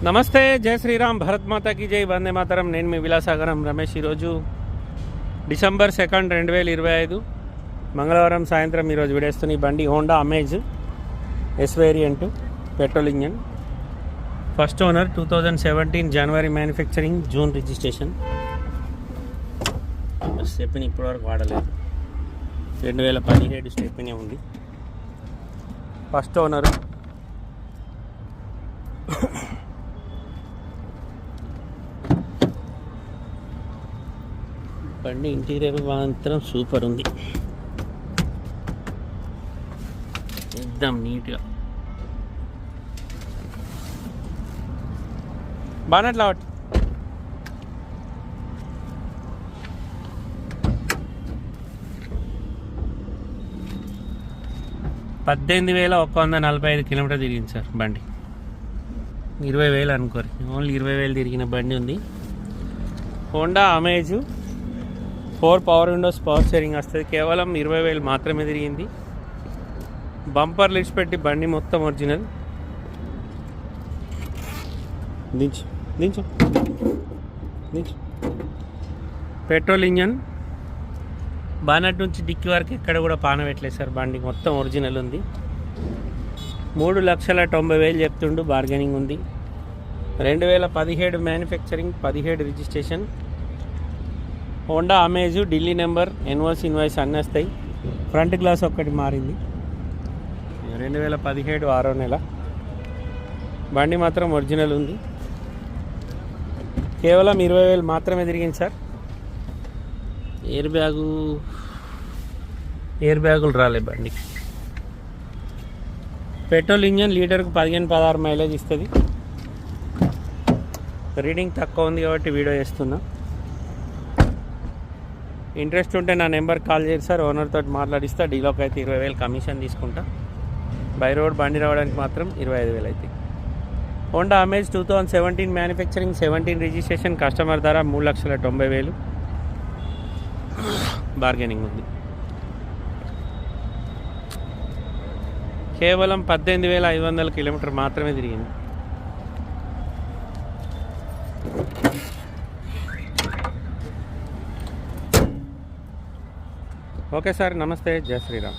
నమస్తే, జై శ్రీరామ్, భరత్ మాతా की జై, వందే మాతరం. నేను మీ విలాసాగరం రమేష్. ఈరోజు డిసెంబర్ 2, 2025 మంగళవారం సాయంత్రం ఈరోజు విడేస్తున్న ఈ బండి Honda amaze yes variant petrol engine. First owner 2017 జనవరి మ్యానుఫ్యాక్చరింగ్, జూన్ రిజిస్ట్రేషన్. స్టెప్ని ఇప్పటివరకు వాడలేదు. 2017 స్టెప్ని ఉంది. First owner. బండి ఇంటీరియర్ మాత్రం సూపర్ ఉంది, ఎక్దమ్ నీట్గా. బానట్ లావట్ $18,145 కిలోమీటర్ తిరిగింది సార్ బండి. 20,000 అనుకోరు, ఓన్లీ 20,000 తిరిగిన బండి ఉంది. Honda amaze 4 power Windows, power steering వస్తుంది. కేవలం 20,000 మాత్రమే తిరిగింది. బంపర్ లిడ్స్ పెట్టి బండి మొత్తం ఒరిజినల్. దించు దించు దించు. Petrol engine. బానట్ నుంచి డిక్కి వరకు ఎక్కడ కూడా పాన పెట్టలేదు సార్. బండి మొత్తం ఒరిజినల్ ఉంది. 3,90,000 చెప్తుండు, బార్గెనింగ్ ఉంది. 2017 manufacturing, 17 registration. Honda amaze, Delhi number, NOC invoice అన్నీ వస్తాయి. ఫ్రంట్ గ్లాస్ ఒక్కటి మారింది. 2017 6వ నెల. బండి మాత్రం ఒరిజినల్ ఉంది. కేవలం 20,000 మాత్రమే తిరిగింది సార్. ఎయిర్ బ్యాగులు రాలే బండికి. పెట్రోల్ ఇంజన్ లీటర్కు 15-16 మైలేజ్ ఇస్తుంది. రీడింగ్ తక్కువ ఉంది కాబట్టి వీడియో చేస్తున్నా. ఇంట్రెస్ట్ ఉంటే నా నెంబర్ కాల్ చేయండి సార్, ఓనర్తో మాట్లాడిస్తా. డీలోకి అయితే 20,000 కమిషన్ తీసుకుంటా. బై రోడ్ బండి రావడానికి మాత్రం 25,000 అవుతాయి. Honda amaze 2017 manufacturing, 17 registration. Customer ధర 3,90,000. బార్గెనింగ్ ఉంది. కేవలం 18,500 కిలోమీటర్ మాత్రమే తిరిగింది. ఓకే సార్, నమస్తే, జై శ్రీరామ్.